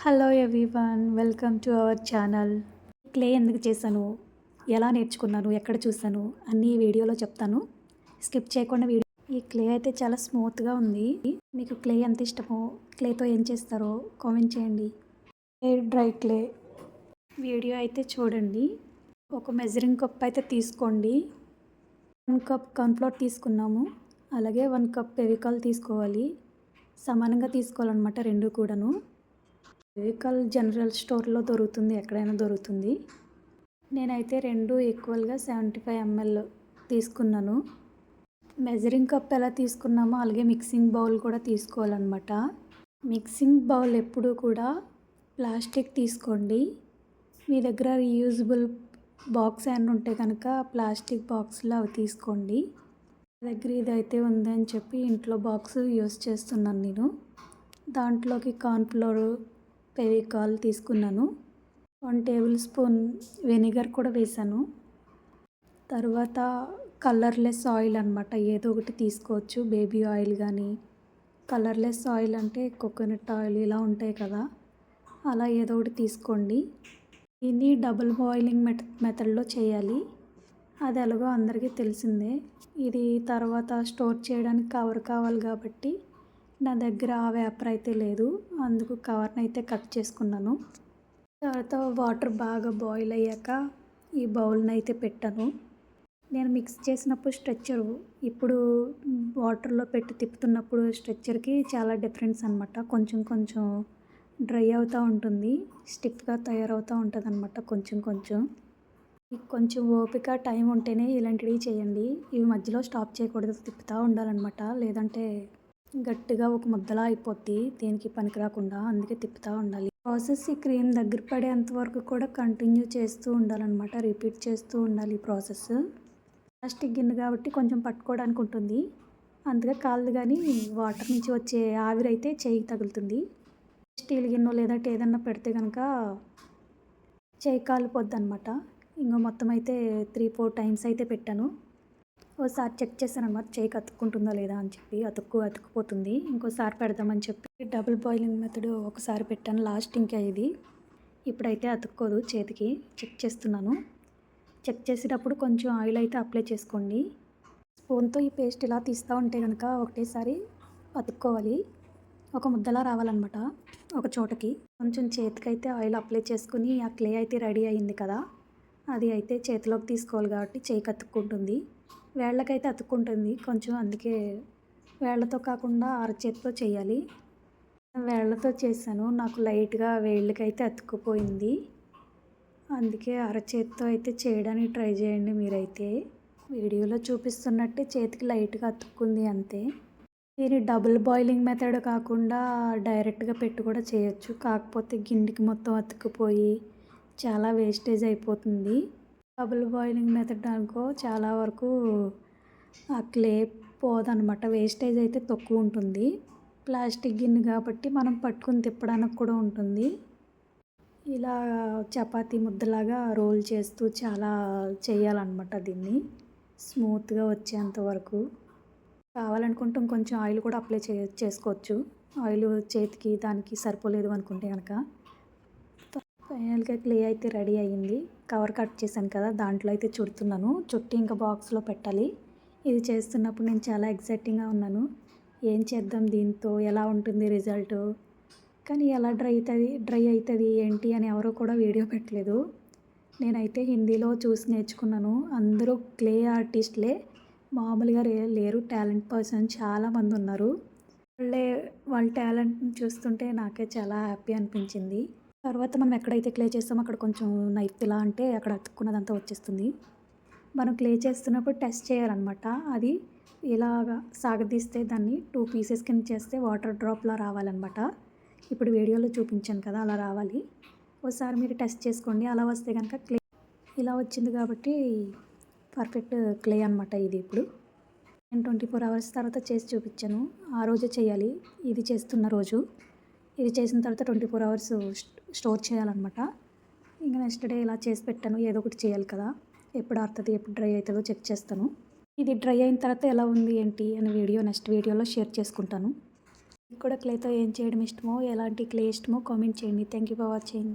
Hello everyone, welcome to our channel. Clay ఎందుకు చేశాను, ఎలా నేర్చుకున్నాను, ఎక్కడ చూశాను అన్నీ ఈ వీడియోలో చెప్తాను. స్కిప్ చేయకుండా వీడియో. ఈ క్లే అయితే చాలా స్మూత్గా ఉంది. మీకు క్లే ఎంత ఇష్టమో, క్లేతో ఏం చేస్తారో కామెంట్ చేయండి. ఎయిర్ డ్రై క్లే వీడియో అయితే చూడండి. ఒక మెజరింగ్ కప్ అయితే తీసుకోండి. 1 కప్ కార్న్‌ఫ్లోర్ తీసుకున్నాము. అలాగే 1 కప్ ఫెవికాల్ తీసుకోవాలి. సమానంగా తీసుకోవాలన్నమాట రెండు కూడాను. ఫెవికాల్ జనరల్ స్టోర్లో దొరుకుతుంది, ఎక్కడైనా దొరుకుతుంది. నేనైతే రెండు ఈక్వల్గా 75 ml తీసుకున్నాను. మెజరింగ్ కప్ ఎలా తీసుకున్నామో అలాగే మిక్సింగ్ బౌల్ కూడా తీసుకోవాలన్నమాట. మిక్సింగ్ బౌల్ ఎప్పుడు కూడా ప్లాస్టిక్ తీసుకోండి. మీ దగ్గర రీయూజబుల్ బాక్స్ ఏమైనా ఉంటే కనుక ప్లాస్టిక్ బాక్స్లో అవి తీసుకోండి. నా దగ్గర ఇదైతే ఉందని చెప్పి ఇంట్లో బాక్స్ యూజ్ చేస్తున్నాను నేను. దాంట్లోకి కార్న్‌ఫ్లోర్, ఫెవికాల్ తీసుకున్నాను. 1 టేబుల్ స్పూన్ వెనిగర్ కూడా వేసాను. తర్వాత కలర్లెస్ ఆయిల్ అనమాట, ఏదో ఒకటి తీసుకోవచ్చు. బేబీ ఆయిల్ కానీ, కలర్లెస్ ఆయిల్ అంటే కోకోనట్ ఆయిల్ ఇలా ఉంటాయి కదా, అలా ఏదో ఒకటి తీసుకోండి. దీన్ని డబుల్ బాయిలింగ్ మెథడ్లో చేయాలి. అది ఎలాగో అందరికీ తెలిసిందే. ఇది తర్వాత స్టోర్ చేయడానికి కవర్ కావాలి కాబట్టి నా దగ్గర ఆ వేపర్ అయితే లేదు, అందుకు కవర్ని అయితే కట్ చేసుకున్నాను. తర్వాత వాటర్ బాగా బాయిల్ అయ్యాక ఈ బౌల్ని అయితే పెట్టాను. నేను మిక్స్ చేసినప్పుడు స్ట్రెచ్చరు, ఇప్పుడు వాటర్లో పెట్టి తిప్పుతున్నప్పుడు స్ట్రెచ్చర్కి చాలా డిఫరెన్స్ అనమాట. కొంచెం కొంచెం డ్రై అవుతూ ఉంటుంది, స్టిఫ్గా తయారవుతూ ఉంటుంది అనమాట. కొంచెం కొంచెం కొంచెం ఓపిక టైం ఉంటేనే ఇలాంటివి చేయండి. ఇవి మధ్యలో స్టాప్ చేయకూడదు, తిప్పుతూ ఉండాలన్నమాట. లేదంటే గట్టిగా ఒక ముద్దలా అయిపోద్ది, దేనికి పనికి రాకుండా. అందుకే తిప్పుతూ ఉండాలి. ప్రాసెస్ ఈ క్రీమ్ దగ్గర పడేంత వరకు కూడా కంటిన్యూ చేస్తూ ఉండాలన్నమాట. రిపీట్ చేస్తూ ఉండాలి ఈ ప్రాసెస్. ప్లాస్టిక్ గిన్నె కాబట్టి కొంచెం పట్టుకోవడానికి ఉంటుంది, అందుకే కాలదు. కానీ వాటర్ నుంచి వచ్చే ఆవిరి అయితే చేయికి తగులుతుంది. స్టీల్ గిన్నె లేదంటే ఏదన్నా పెడితే కనుక చేయి కాలిపోద్ది అనమాట. ఇంకా మొత్తం అయితే 3-4 టైమ్స్ అయితే పెట్టాను. ఓసారి చెక్ చేశాను అనమాట, చేయికి అతుక్కుంటుందా లేదా అని చెప్పి. అతుక్కుపోతుంది. ఇంకోసారి పెడదామని చెప్పి డబుల్ బాయిలింగ్ మెథడ్ ఒకసారి పెట్టాను, లాస్ట్ ఇంకా ఇది. ఇప్పుడైతే అతుక్కోదు చేతికి. చెక్ చేస్తున్నాను. చెక్ చేసేటప్పుడు కొంచెం ఆయిల్ అయితే అప్లై చేసుకోండి. స్పూన్తో ఈ పేస్ట్ ఇలా తీస్తూ ఉంటే కనుక ఒకటేసారి అతుక్కోవాలి, ఒక ముద్దలా రావాలన్నమాట ఒక చోటకి. కొంచెం చేతికైతే ఆయిల్ అప్లై చేసుకుని ఆ క్లే అయితే రెడీ అయింది కదా, అది అయితే చేతిలోకి తీసుకోవాలి కాబట్టి చేయికి అతుక్కుంటుంది. వేళ్ళకైతే అతుక్కుంటుంది కొంచెం, అందుకే వేళ్ళతో కాకుండా అరచేతితో చేయాలి. వేళ్ళతో చేశాను, నాకు లైట్గా వేళ్ళకైతే అతుక్కుపోయింది. అందుకే అరచేతితో అయితే చేయడానికి ట్రై చేయండి మీరైతే. వీడియోలో చూపిస్తున్నట్టే చేతికి లైట్గా అతుక్కుంది అంతే. దీని డబుల్ బాయిలింగ్ మెథడ్ కాకుండా డైరెక్ట్గా పెట్టి కూడా చేయొచ్చు, కాకపోతే గిన్నెకి మొత్తం అతుక్కుపోయి చాలా వేస్టేజ్ అయిపోతుంది. డబుల్ బాయిలింగ్ మెథడ్ అనుకో చాలా వరకు ఆ క్లే పోదనమాట, వేస్టేజ్ అయితే తక్కువ ఉంటుంది. ప్లాస్టిక్ గిన్నె కాబట్టి మనం పట్టుకుని తిప్పడానికి కూడా ఉంటుంది. ఇలా చపాతీ ముద్దలాగా రోల్ చేస్తూ చాలా చేయాలన్నమాట దీన్ని, స్మూత్గా వచ్చేంత వరకు. కావాలనుకుంటే కొంచెం ఆయిల్ కూడా అప్లై చేసుకోవచ్చు. ఆయిల్ చేతికి దానికి సరిపోలేదు అనుకుంటే కనుక. ఫైనల్గా క్లే అయితే రెడీ అయ్యింది. కవర్ కట్ చేశాను కదా, దాంట్లో అయితే చుడుతున్నాను. చుట్టి ఇంకా బాక్స్లో పెట్టాలి. ఇది చేస్తున్నప్పుడు నేను చాలా ఎక్సైటింగ్గా ఉన్నాను. ఏం చేద్దాం దీంతో, ఎలా ఉంటుంది రిజల్ట్, కానీ ఎలా డ్రై అవుతుంది ఏంటి అని ఎవరు కూడా వీడియో పెట్టలేదు. నేనైతే హిందీలో చూసి నేర్చుకున్నాను. అందరూ క్లే ఆర్టిస్ట్లే, మామూలుగా లేరు. టాలెంట్ పర్సన్ చాలామంది ఉన్నారు. వాళ్ళ టాలెంట్ని చూస్తుంటే నాకే చాలా హ్యాపీ అనిపించింది. తర్వాత మనం ఎక్కడైతే క్లే చేస్తామో అక్కడ కొంచెం నైఫ్ ఇలా అంటే అక్కడ అతుక్కున్నదంతా వచ్చేస్తుంది. మనం క్లే చేస్తున్నప్పుడు టెస్ట్ చేయాలన్నమాట. అది ఇలాగా సాగదీస్తే దాన్ని 2 పీసెస్ కింద చేస్తే వాటర్ డ్రాప్లా రావాలన్నమాట. ఇప్పుడు వీడియోలో చూపించాను కదా, అలా రావాలి. ఒకసారి మీరు టెస్ట్ చేసుకోండి. అలా వస్తే కనుక క్లే ఇలా వచ్చింది కాబట్టి పర్ఫెక్ట్ క్లే అనమాట ఇది. ఇప్పుడు నేను 24 అవర్స్ తర్వాత చేసి చూపించాను. ఆ రోజే చేయాలి, ఇది చేస్తున్న రోజు. ఇది చేసిన తర్వాత 24 అవర్స్ స్టోర్ చేయాలన్నమాట. ఇంకా నెక్స్ట్ డే ఇలా చేసి పెట్టాను. ఏదో ఒకటి చేయాలి కదా, ఎప్పుడు ఆరుతుంది ఎప్పుడు డ్రై అవుతుందో చెక్ చేస్తాను. ఇది డ్రై అయిన తర్వాత ఎలా ఉంది ఏంటి అని నెక్స్ట్ వీడియోలో షేర్ చేసుకుంటాను. మీకు కూడా క్లేతో ఏం చేయడం ఇష్టమో, ఎలాంటి క్లే ఇష్టమో కామెంట్ చేయండి. Thank you for watching.